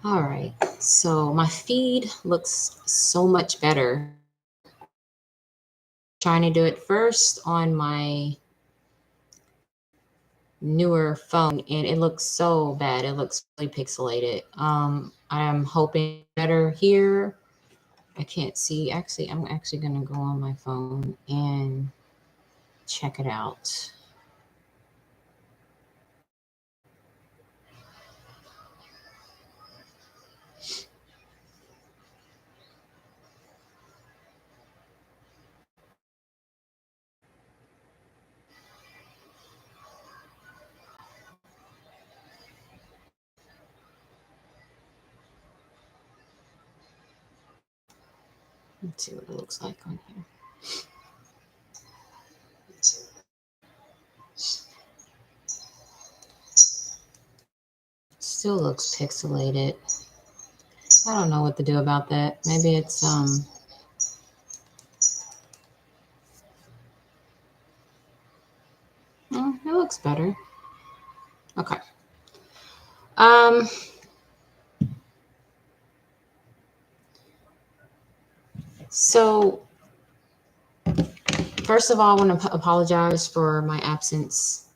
All right. So my feed looks so much better. Trying to do it first on my newer phone and it looks so bad. It looks really pixelated. I'm hoping better here. I can't see. Actually, I'm actually going to go on my phone and check it out. Let's see what it looks like on here. Still looks pixelated. I don't know what to do about that. Maybe it's it looks better. Okay. Um so first of all, I want to apologize for my absence.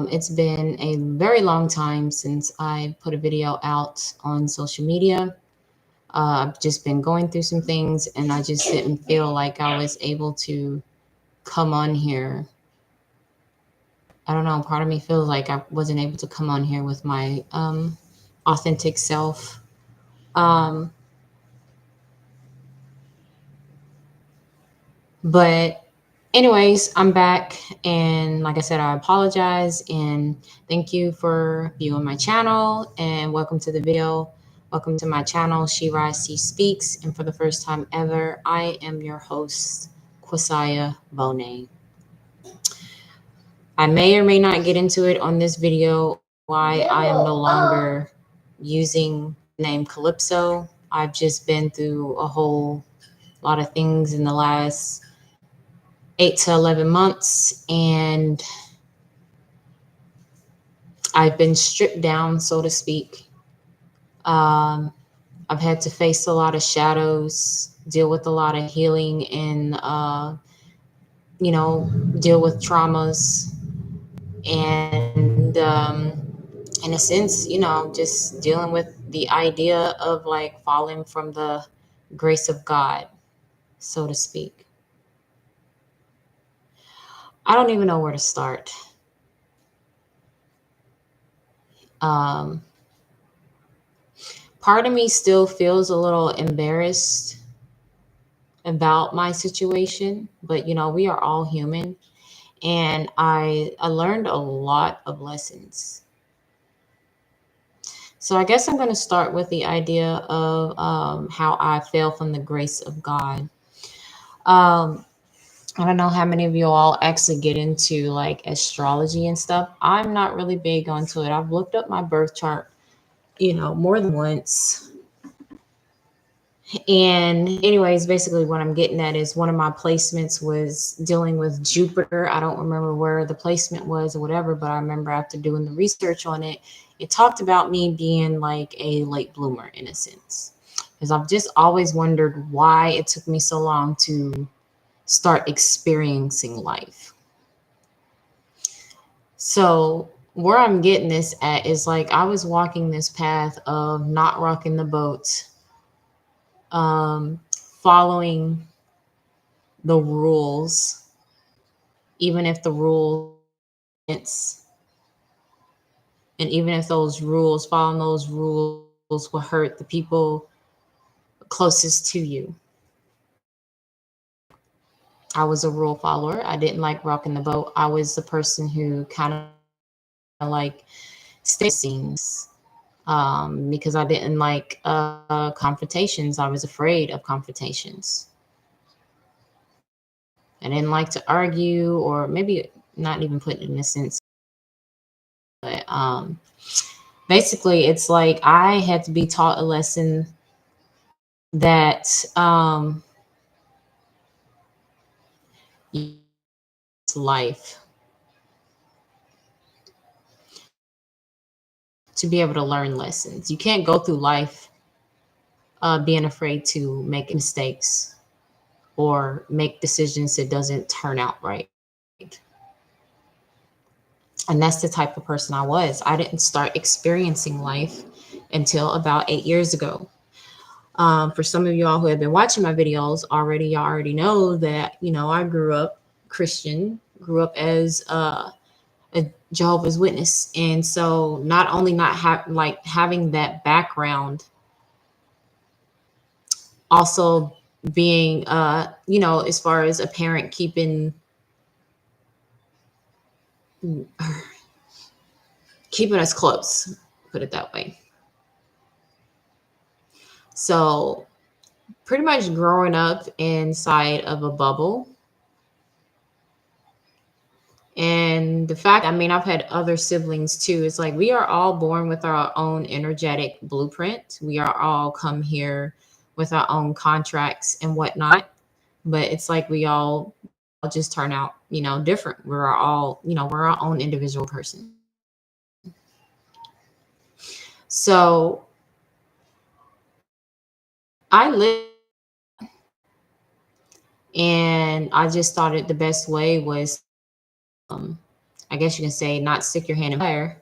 It's been a very long time since I put a video out on social media. I've just been going through some things and I just didn't feel like I was able to come on here. I don't know, part of me feels like I wasn't able to come on here with my authentic self. Um, but anyways, I'm back and like I said, I apologize and thank you for viewing my channel and welcome to the video. Welcome to my channel, She Rise She Speaks, and for the first time ever, I am your host, Quasaya Bonet. I may or may not get into it on this video why I am no longer using the name Calypso. I've just been through a whole lot of things in the last 8 to 11 months, and I've been stripped down, so to speak. Um, I've had to face a lot of shadows, deal with a lot of healing, and deal with traumas, and in a sense, just dealing with the idea of like falling from the grace of God, so to speak. I don't even know where to start. Um, Part of me still feels a little embarrassed about my situation, but we are all human, and I learned a lot of lessons. So I guess I'm going to start with the idea of how I fell from the grace of God. Um, I don't know how many of you all actually get into like astrology and stuff. I'm not really big onto it. I've looked up my birth chart, more than once. And anyways, basically what I'm getting at is one of my placements was dealing with Jupiter. I don't remember where the placement was or whatever, but I remember after doing the research on it, it talked about me being like a late bloomer in a sense. Because I've just always wondered why it took me so long to start experiencing life. So where I'm getting this at is like I was walking this path of not rocking the boat, following the rules, even if the rules it's and even if those rules, following those rules will hurt the people closest to you. I was a rule follower. I didn't like rocking the boat. I was the person who kind of like stayed scenes because I didn't like confrontations. I was afraid of confrontations. I didn't like to argue, or maybe not even put it in a sense, but basically, it's like I had to be taught a lesson that life. to be able to learn lessons. You can't go through life being afraid to make mistakes or make decisions that doesn't turn out right. And that's the type of person I was. I didn't start experiencing life until about 8 years ago. For some of y'all who have been watching my videos already, y'all already know that, I grew up Christian, grew up as a Jehovah's Witness. And so not only not having that background, also being, as far as a parent keeping us close, put it that way. So pretty much growing up inside of a bubble. And the fact, I've had other siblings too. It's like we are all born with our own energetic blueprint. We are all come here with our own contracts and whatnot. But it's like we all just turn out, different. We're all, we're our own individual person. So I live, and I just thought the best way was, I guess you can say, not stick your hand in fire,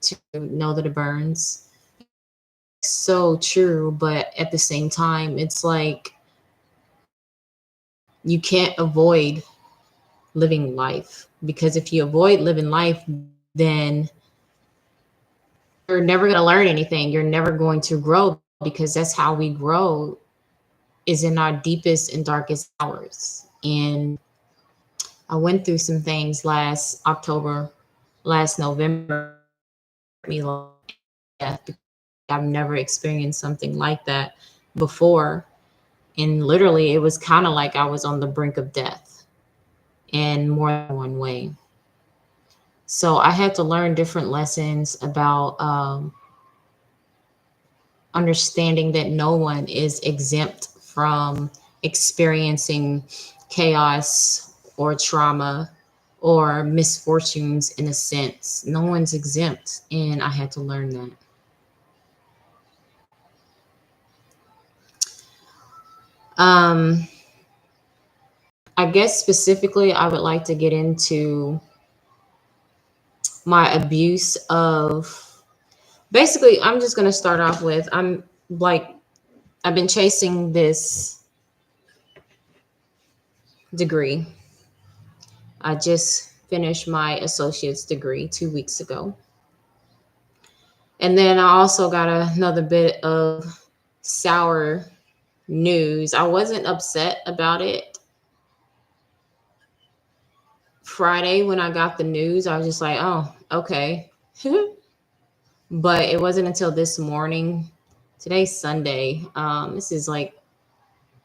to know that it burns. So true, but at the same time, it's like you can't avoid living life, because if you avoid living life, then you're never going to learn anything. You're never going to grow, because that's how we grow, is in our deepest and darkest hours. And I went through some things last November. I've never experienced something like that before. And literally, it was kind of like I was on the brink of death in more than one way. So I had to learn different lessons about understanding that no one is exempt from experiencing chaos or trauma or misfortunes in a sense. No one's exempt. And I had to learn that. I guess specifically, I would like to get into my abuse of, basically, I'm just going to start off with, I've been chasing this degree. I just finished my associate's degree 2 weeks ago. And then I also got another bit of sour news. I wasn't upset about it Friday when I got the news. I was just like, oh, okay. But it wasn't until this morning. Today's Sunday. This is like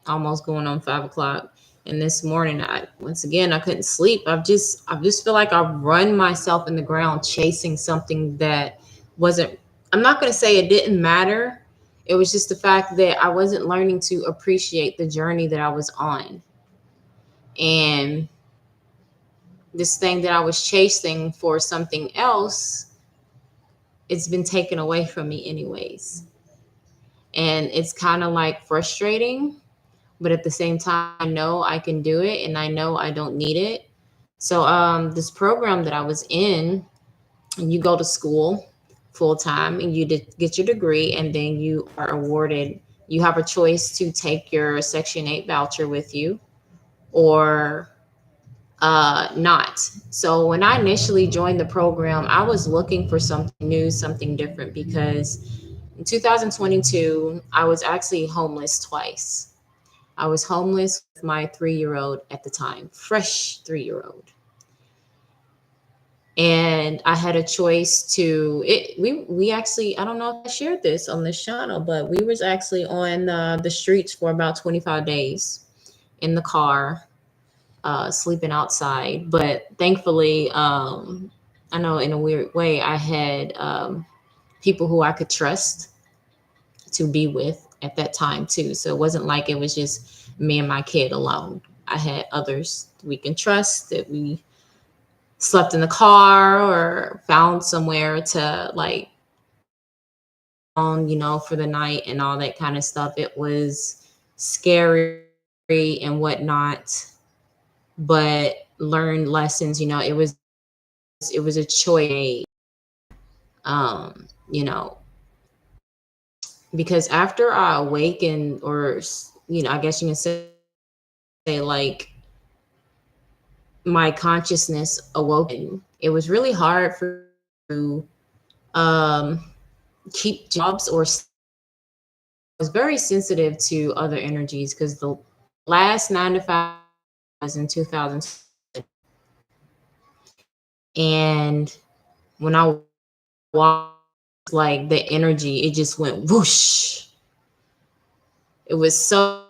almost going on 5 o'clock. And this morning, I couldn't sleep. I just feel like I've run myself in the ground chasing something that wasn't, I'm not going to say it didn't matter. It was just the fact that I wasn't learning to appreciate the journey that I was on. And this thing that I was chasing for something else, it's been taken away from me anyways. And it's kind of like frustrating, but at the same time, I know I can do it and I know I don't need it. So this program that I was in, you go to school full time and you get your degree, and then you are awarded, you have a choice to take your Section 8 voucher with you or not. So when I initially joined the program, I was looking for something new, something different, because in 2022, I was actually homeless twice. I was homeless with my 3-year-old at the time, fresh 3-year-old. And I had a choice to it. We actually, I don't know if I shared this on this channel, but we was actually on the streets for about 25 days in the car, sleeping outside. But thankfully, I know in a weird way, I had people who I could trust to be with at that time too. So it wasn't like it was just me and my kid alone. I had others we can trust, that we slept in the car or found somewhere to like on, for the night and all that kind of stuff. It was scary and whatnot, but learned lessons. It was a choice. Um, you know, because after I awakened, or I guess you can say like my consciousness awoken, it was really hard for to um keep jobs, or was very sensitive to other energies, because the last 9 to 5 was in 2000. And when I walked, like the energy, it just went whoosh. It was so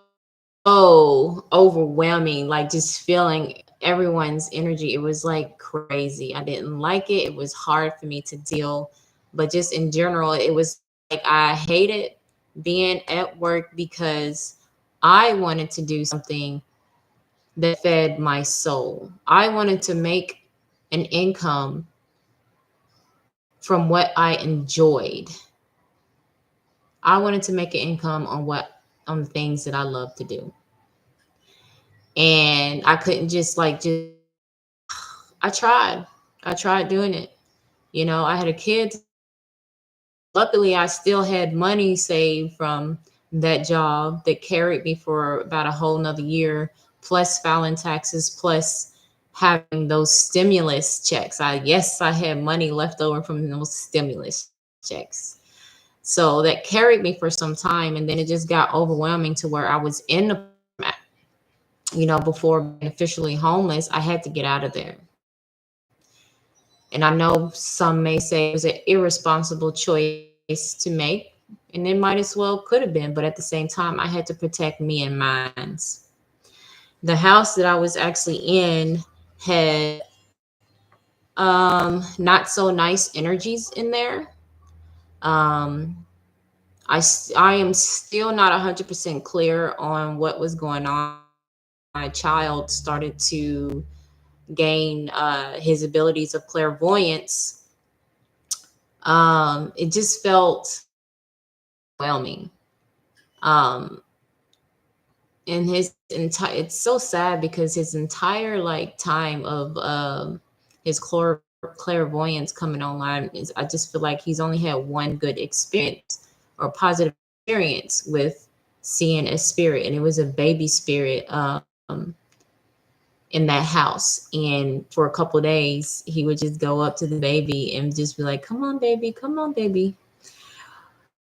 overwhelming, like just feeling everyone's energy. It was like crazy. I didn't like it. It was hard for me to deal. But just in general, it was like I hated being at work because I wanted to do something that fed my soul. I wanted to make an income from what I enjoyed. I wanted to make an income on the things that I love to do. And I couldn't just I tried. I tried doing it. I had a kid. Luckily, I still had money saved from that job that carried me for about a whole nother year, plus filing taxes, plus having those stimulus checks. I had money left over from those stimulus checks. So that carried me for some time. And then it just got overwhelming to where I was in the, before being officially homeless. I had to get out of there. And I know some may say it was an irresponsible choice to make, and it might as well could have been. But at the same time, I had to protect me and mine. The house that I was actually in had not so nice energies in there. Um, I am still not 100% clear on what was going on. My child started to gain his abilities of clairvoyance. It just felt overwhelming. Um, and his entire, it's so sad because his entire like time of his clairvoyance coming online is, I just feel like he's only had one good experience or positive experience with seeing a spirit, and it was a baby spirit in that house. And for a couple of days, he would just go up to the baby and just be like, "Come on, baby, come on, baby."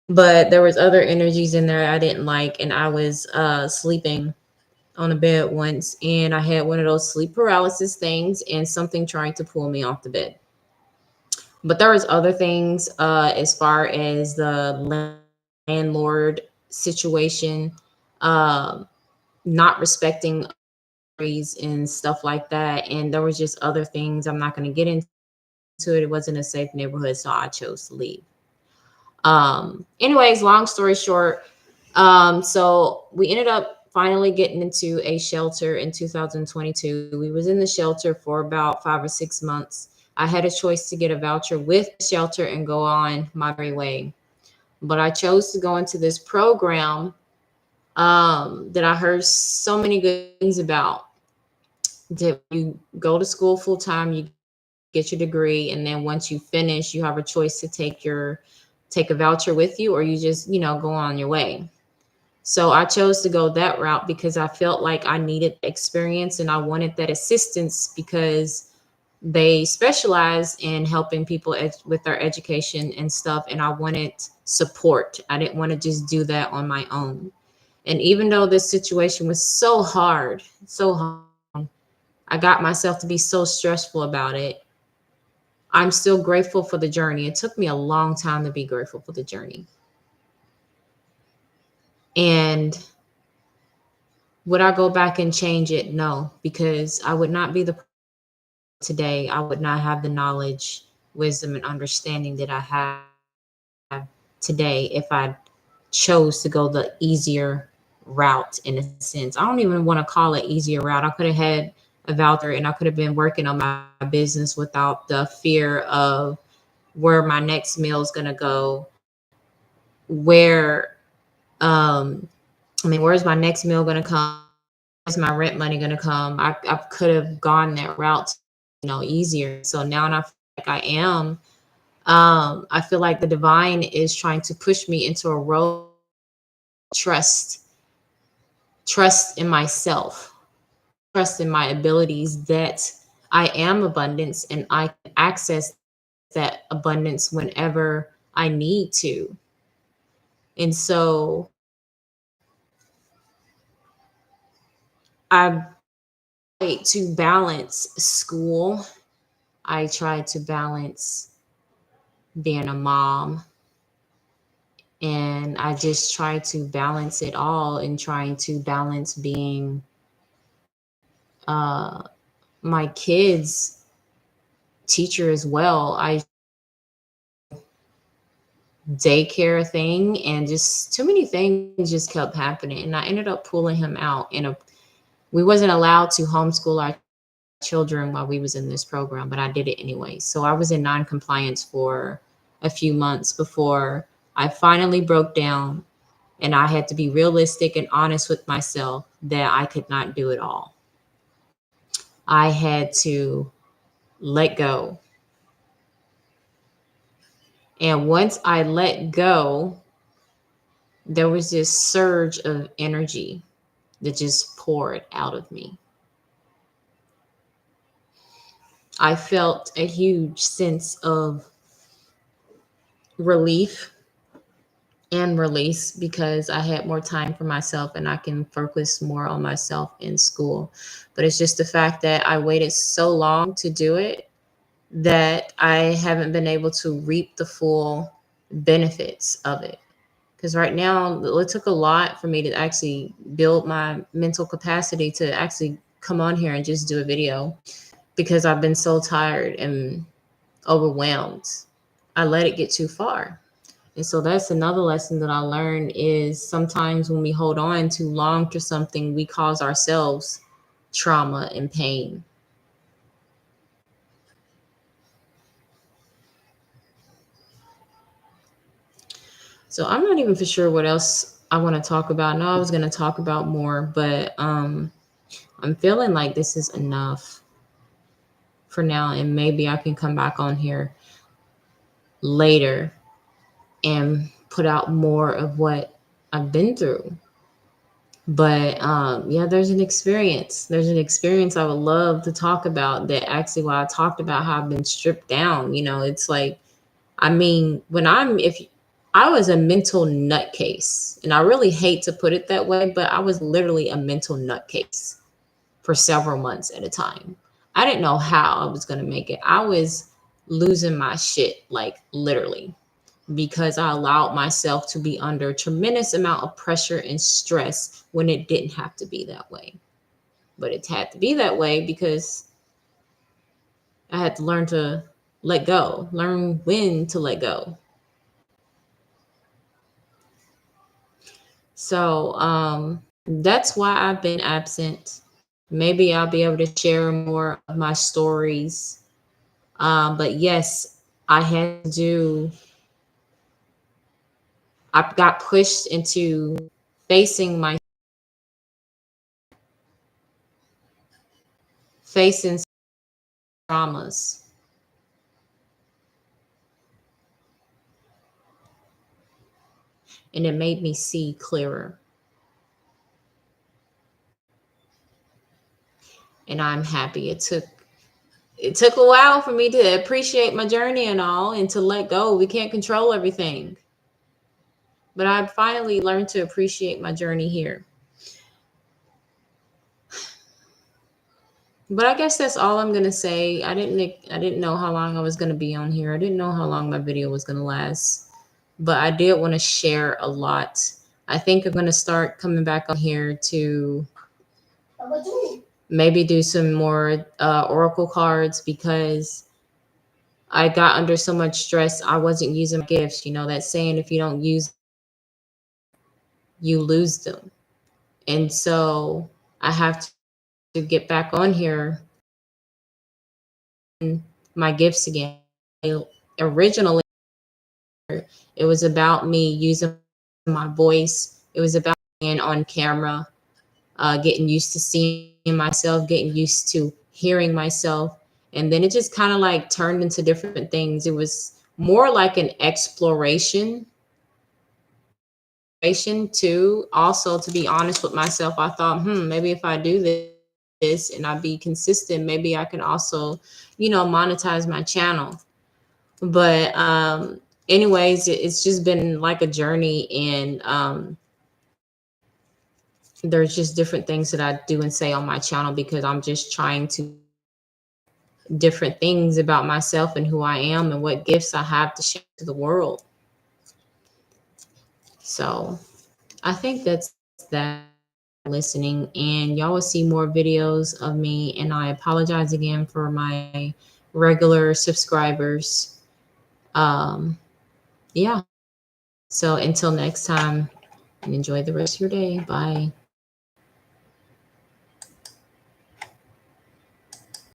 But there was other energies in there I didn't like, and I was sleeping on a bed once, and I had one of those sleep paralysis things, and something trying to pull me off the bed. But there was other things as far as the landlord situation, um, not respecting and stuff like that. And there was just other things. I'm not going to get into it. It wasn't a safe neighborhood, so I chose to leave. Anyways, long story short, so we ended up finally getting into a shelter in 2022. We was in the shelter for about 5 or 6 months. I had a choice to get a voucher with the shelter and go on my merry way, but I chose to go into this program that I heard so many good things about. That you go to school full time, you get your degree, and then once you finish, you have a choice to take a voucher with you, or you just go on your way. So I chose to go that route because I felt like I needed experience and I wanted that assistance, because they specialize in helping people with their education and stuff, and I wanted support. I didn't want to just do that on my own. And even though this situation was so hard, I got myself to be so stressful about it, I'm still grateful for the journey. It took me a long time to be grateful for the journey. And would I go back and change it? No, because I would not be the today. I would not have the knowledge, wisdom, and understanding that I have today if I chose to go the easier route, in a sense. I don't even want to call it easier route. I could have had a voucher, and I could have been working on my business without the fear of where my next meal is going to go, where, where's my next meal going to come? Where's my rent money going to come? I could have gone that route, easier. So now I feel like I feel like the divine is trying to push me into a road of trust in myself, trust in my abilities, that I am abundance and I can access that abundance whenever I need to. And so I try to balance school. I try to balance being a mom. And I just try to balance it all, and trying to balance being uh, my kids' teacher as well. I daycare thing, and just too many things just kept happening, and I ended up pulling him out. We wasn't allowed to homeschool our children while we was in this program, but I did it anyway. So I was in non-compliance for a few months before I finally broke down, and I had to be realistic and honest with myself that I could not do it all. I had to let go. And once I let go, there was this surge of energy that just poured out of me. I felt a huge sense of relief and release because I had more time for myself and I can focus more on myself in school. But it's just the fact that I waited so long to do it that I haven't been able to reap the full benefits of it. Because right now, it took a lot for me to actually build my mental capacity to actually come on here and just do a video, because I've been so tired and overwhelmed. I let it get too far. And so that's another lesson that I learned, is sometimes when we hold on too long to something, we cause ourselves trauma and pain. So I'm not even for sure what else I want to talk about. I know I was going to talk about more, but I'm feeling like this is enough for now, and maybe I can come back on here later and put out more of what I've been through. But yeah, there's an experience I would love to talk about, that actually, while I talked about how I've been stripped down, it's like, when if I was a mental nutcase, and I really hate to put it that way, but I was literally a mental nutcase for several months at a time. I didn't know how I was going to make it. I was losing my shit, like literally, because I allowed myself to be under a tremendous amount of pressure and stress when it didn't have to be that way. But it had to be that way because I had to learn to let go, learn when to let go. So that's why I've been absent. Maybe I'll be able to share more of my stories. But yes, I had to do, I got pushed into facing my, facing traumas. And it made me see clearer. And I'm happy. It took a while for me to appreciate my journey and all, and to let go. We can't control everything. But I finally learned to appreciate my journey here. But I guess that's all I'm gonna say. I didn't know how long I was gonna be on here. I didn't know how long my video was gonna last. But I did want to share a lot. I think I'm gonna start coming back on here to maybe do some more oracle cards, because I got under so much stress. I wasn't using my gifts. That saying, if you don't use, you lose them. And so I have to get back on here and my gifts again. Originally, it was about me using my voice. It was about being on camera, getting used to seeing myself, getting used to hearing myself. And then it just kind of like turned into different things. It was more like an exploration too. Also, to be honest with myself, I thought, maybe if I do this and I be consistent, maybe I can also, monetize my channel. But anyways, it's just been like a journey, and there's just different things that I do and say on my channel because I'm just trying to different things about myself and who I am and what gifts I have to share to the world. So I think that's that. Listening, and y'all will see more videos of me, and I apologize again for my regular subscribers. Yeah, so until next time, and enjoy the rest of your day. Bye.